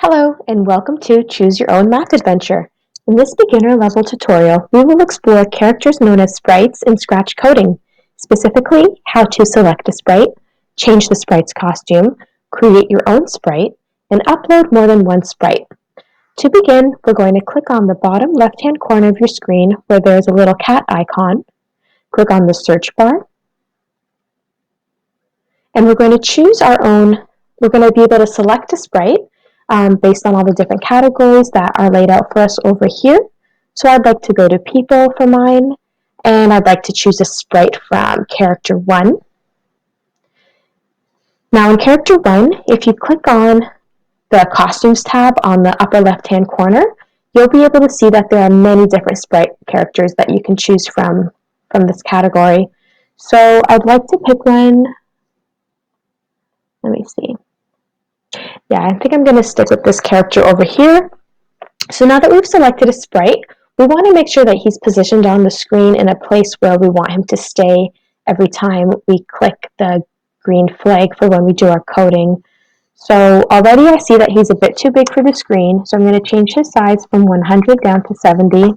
Hello, and welcome to Choose Your Own Math Adventure. In this beginner level tutorial, we will explore characters known as sprites in Scratch coding, specifically how to select a sprite, change the sprite's costume, create your own sprite, and upload more than one sprite. To begin, we're going to click on the bottom left-hand corner of your screen where there is a little cat icon. Click on the search bar, and we're going to choose our own. We're going to be able to select a sprite based on all the different categories that are laid out for us over here. So I'd like to go to people for mine, and I'd like to choose a sprite from character 1. Now in character 1, if you click on the costumes tab on the upper left hand corner, you'll be able to see that there are many different sprite characters that you can choose from this category. So I'd like to pick one. Let me see. Yeah, I think I'm going to stick with this character over here. So now that we've selected a sprite, we want to make sure that he's positioned on the screen in a place where we want him to stay every time we click the green flag for when we do our coding. So already I see that he's a bit too big for the screen, so I'm going to change his size from 100 down to 70.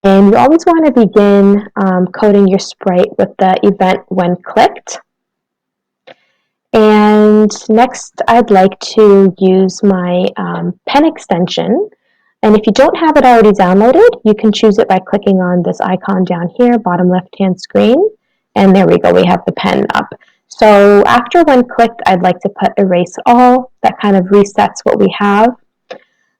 And you always want to begin coding your sprite with the event when clicked. And next, I'd like to use my pen extension. And if you don't have it already downloaded, you can choose it by clicking on this icon down here, bottom left-hand screen. And there we go, we have the pen up. So after when clicked, I'd like to put erase all. That kind of resets what we have.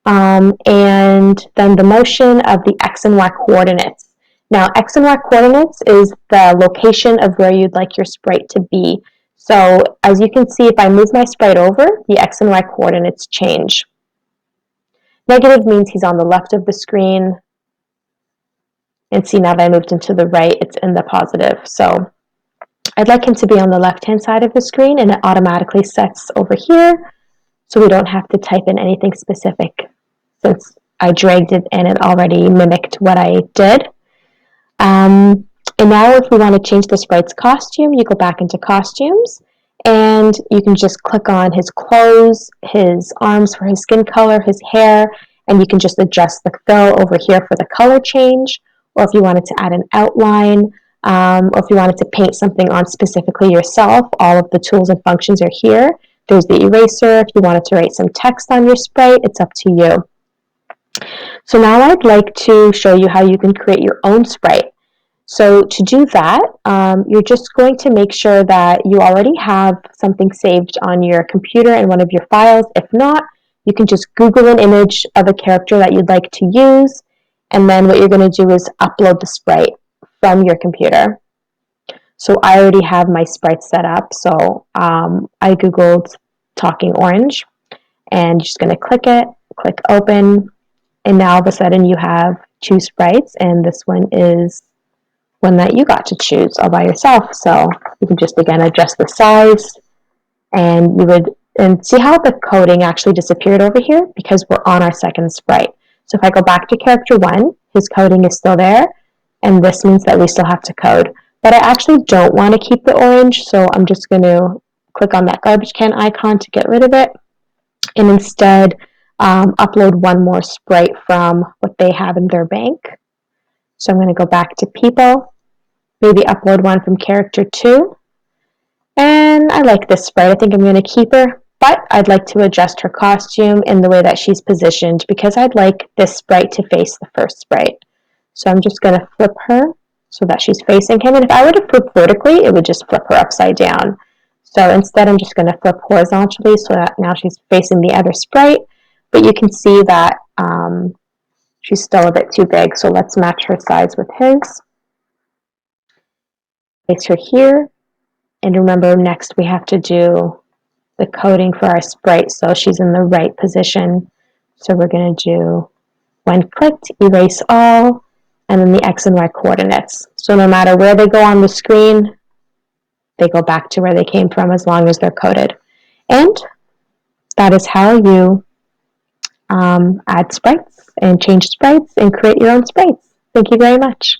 And then the motion of the X and Y coordinates. Now, X and Y coordinates is the location of where you'd like your sprite to be. So as you can see, if I move my sprite over, the X and Y coordinates change. Negative means he's on the left of the screen. And see, now that I moved him to the right, it's in the positive. So I'd like him to be on the left-hand side of the screen, and it automatically sets over here, so we don't have to type in anything specific since I dragged it and it already mimicked what I did. And now if we want to change the sprite's costume, you go back into costumes and you can just click on his clothes, his arms for his skin color, his hair, and you can just adjust the fill over here for the color change, or if you wanted to add an outline, or if you wanted to paint something on specifically yourself, all of the tools and functions are here. There's the eraser. If you wanted to write some text on your sprite, it's up to you. So now I'd like to show you how you can create your own sprite. So to do that, you're just going to make sure that you already have something saved on your computer in one of your files. If not, you can just Google an image of a character that you'd like to use, and then what you're going to do is upload the sprite from your computer. So I already have my sprite set up, so I Googled talking orange, and you're just going to click it, click open, and now all of a sudden you have 2 sprites, and this one is one that you got to choose all by yourself. So you can just again adjust the size, and see how the coding actually disappeared over here because we're on our second sprite. So if I go back to character 1, his coding is still there, and this means that we still have to code. But I actually don't want to keep the orange, so I'm just going to click on that garbage can icon to get rid of it, and instead upload one more sprite from what they have in their bank. So I'm going to go back to people, maybe upload one from character 2. And I like this sprite. I think I'm going to keep her, but I'd like to adjust her costume in the way that she's positioned because I'd like this sprite to face the first sprite. So I'm just going to flip her so that she's facing him. And if I were to flip vertically, it would just flip her upside down. So instead, I'm just going to flip horizontally so that now she's facing the other sprite. But you can see that she's still a bit too big, so let's match her size with his. Place her here. And remember, next we have to do the coding for our sprite so she's in the right position. So we're going to do when clicked, erase all, and then the X and Y coordinates. So no matter where they go on the screen, they go back to where they came from as long as they're coded. And that is how you add sprites and change sprites and create your own sprites. Thank you very much.